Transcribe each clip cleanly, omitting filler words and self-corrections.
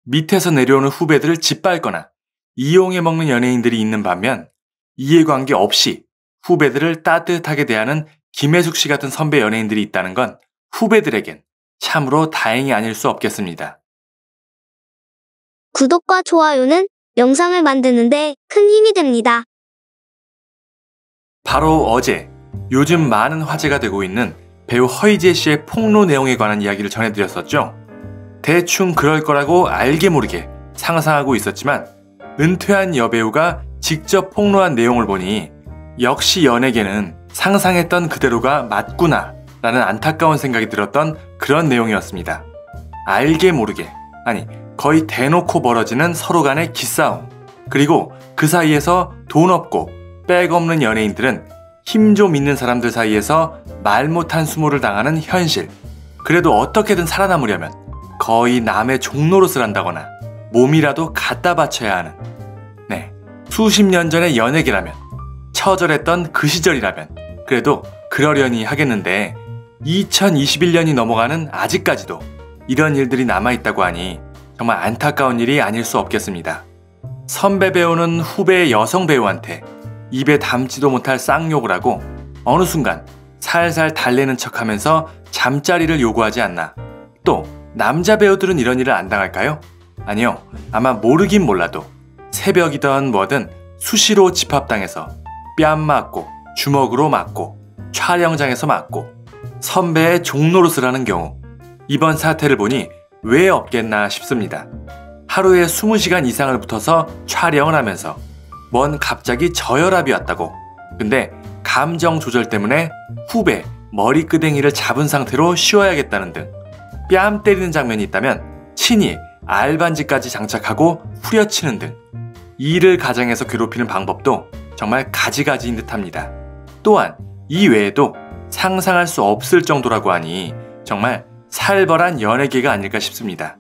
밑에서 내려오는 후배들을 짓밟거나 이용해 먹는 연예인들이 있는 반면 이해관계 없이 후배들을 따뜻하게 대하는 김혜숙 씨 같은 선배 연예인들이 있다는 건 후배들에겐 참으로 다행이 아닐 수 없겠습니다. 구독과 좋아요는 영상을 만드는데 큰 힘이 됩니다. 바로 어제 요즘 많은 화제가 되고 있는 배우 허이제 씨의 폭로 내용에 관한 이야기를 전해드렸었죠. 대충 그럴 거라고 알게 모르게 상상하고 있었지만 은퇴한 여배우가 직접 폭로한 내용을 보니 역시 연예계는 상상했던 그대로가 맞구나 라는 안타까운 생각이 들었던 그런 내용이었습니다. 알게 모르게, 아니 거의 대놓고 벌어지는 서로 간의 기싸움, 그리고 그 사이에서 돈 없고 백 없는 연예인들은 힘 좀 있는 사람들 사이에서 말 못한 수모를 당하는 현실. 그래도 어떻게든 살아남으려면 거의 남의 종노릇을 한다거나 몸이라도 갖다 바쳐야 하는, 수십 년 전의 연예계라면, 처절했던 그 시절이라면 그래도 그러려니 하겠는데 2021년이 넘어가는 아직까지도 이런 일들이 남아있다고 하니 정말 안타까운 일이 아닐 수 없겠습니다. 선배 배우는 후배 여성 배우한테 입에 담지도 못할 쌍욕을 하고 어느 순간 살살 달래는 척하면서 잠자리를 요구하지 않나. 또 남자 배우들은 이런 일을 안 당할까요? 아니요, 아마 모르긴 몰라도 새벽이든 뭐든 수시로 집합당해서 뺨 맞고 주먹으로 맞고 촬영장에서 맞고 선배의 종노릇을 하는 경우, 이번 사태를 보니 왜 없겠나 싶습니다. 하루에 20시간 이상을 붙어서 촬영을 하면서 뭔 갑자기 저혈압이 왔다고, 근데 감정 조절 때문에 후배 머리끄댕이를 잡은 상태로 쉬어야겠다는 등 뺨 때리는 장면이 있다면 친히 알반지까지 장착하고 후려치는 등 일을 가장해서 괴롭히는 방법도 정말 가지가지인 듯합니다. 또한 이 외에도 상상할 수 없을 정도라고 하니 정말 살벌한 연예계가 아닐까 싶습니다.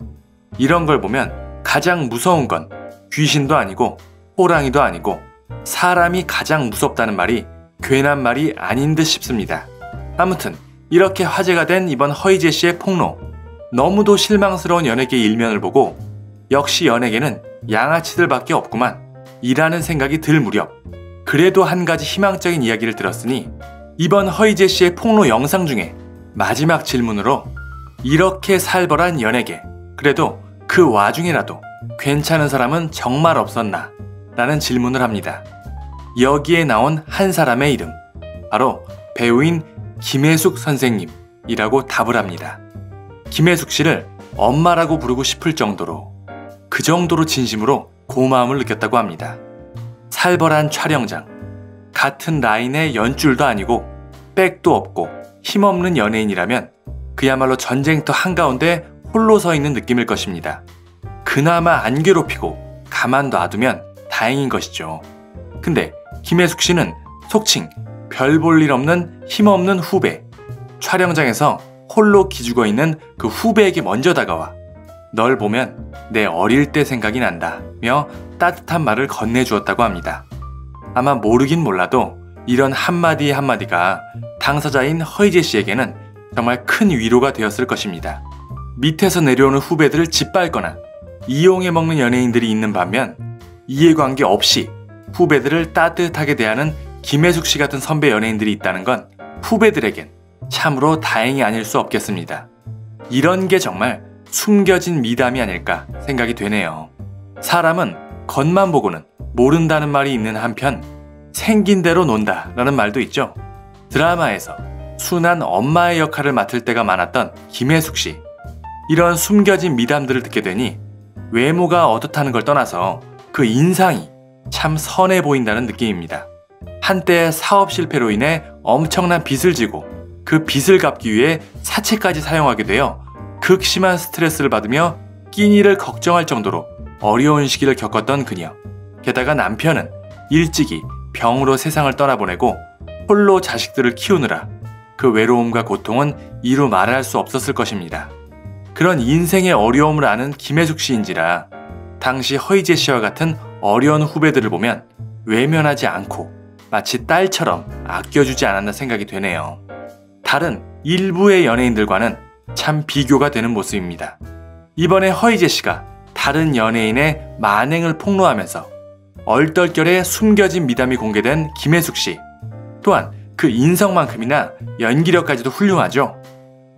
이런 걸 보면 가장 무서운 건 귀신도 아니고 호랑이도 아니고 사람이 가장 무섭다는 말이 괜한 말이 아닌 듯 싶습니다. 아무튼 이렇게 화제가 된 이번 허이제 씨의 폭로, 너무도 실망스러운 연예계 일면을 보고 역시 연예계는 양아치들밖에 없구만 이라는 생각이 들 무렵, 그래도 한 가지 희망적인 이야기를 들었으니 이번 허이제 씨의 폭로 영상 중에 마지막 질문으로 이렇게 살벌한 연예계, 그래도 그 와중에라도 괜찮은 사람은 정말 없었나? 라는 질문을 합니다. 여기에 나온 한 사람의 이름, 바로 배우인 김혜숙 선생님이라고 답을 합니다. 김혜숙 씨를 엄마라고 부르고 싶을 정도로, 그 정도로 진심으로 고마움을 느꼈다고 합니다. 살벌한 촬영장, 같은 라인의 연줄도 아니고 백도 없고 힘없는 연예인이라면 그야말로 전쟁터 한가운데 홀로 서 있는 느낌일 것입니다. 그나마 안 괴롭히고 가만 놔두면 다행인 것이죠. 근데 김혜숙 씨는 속칭 별 볼 일 없는 힘없는 후배, 촬영장에서 홀로 기죽어 있는 그 후배에게 먼저 다가와 널 보면 내 어릴 때 생각이 난다며 따뜻한 말을 건네주었다고 합니다. 아마 모르긴 몰라도 이런 한마디 한마디가 당사자인 허이제 씨에게는 정말 큰 위로가 되었을 것입니다. 밑에서 내려오는 후배들을 짓밟거나 이용해 먹는 연예인들이 있는 반면 이해관계 없이 후배들을 따뜻하게 대하는 김혜숙 씨 같은 선배 연예인들이 있다는 건 후배들에겐 참으로 다행이 아닐 수 없겠습니다. 이런 게 정말 숨겨진 미담이 아닐까 생각이 되네요. 사람은 겉만 보고는 모른다는 말이 있는 한편 생긴 대로 논다 라는 말도 있죠. 드라마에서 순한 엄마의 역할을 맡을 때가 많았던 김혜숙 씨, 이런 숨겨진 미담들을 듣게 되니 외모가 어떻다는 걸 떠나서 그 인상이 참 선해 보인다는 느낌입니다. 한때 사업 실패로 인해 엄청난 빚을 지고 그 빚을 갚기 위해 사채까지 사용하게 되어 극심한 스트레스를 받으며 끼니를 걱정할 정도로 어려운 시기를 겪었던 그녀. 게다가 남편은 일찍이 병으로 세상을 떠나보내고 홀로 자식들을 키우느라 그 외로움과 고통은 이루 말할 수 없었을 것입니다. 그런 인생의 어려움을 아는 김혜숙 씨인지라 당시 허이제 씨와 같은 어려운 후배들을 보면 외면하지 않고 마치 딸처럼 아껴주지 않았나 생각이 되네요. 다른 일부의 연예인들과는 참 비교가 되는 모습입니다. 이번에 허이제 씨가 다른 연예인의 만행을 폭로하면서 얼떨결에 숨겨진 미담이 공개된 김혜숙 씨. 또한 그 인성만큼이나 연기력까지도 훌륭하죠.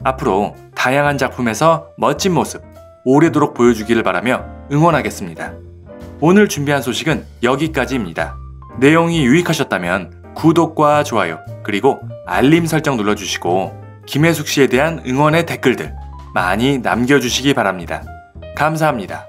앞으로 다양한 작품에서 멋진 모습 오래도록 보여주기를 바라며 응원하겠습니다. 오늘 준비한 소식은 여기까지입니다. 내용이 유익하셨다면 구독과 좋아요 그리고 알림 설정 눌러주시고 김혜숙 씨에 대한 응원의 댓글들 많이 남겨주시기 바랍니다. 감사합니다.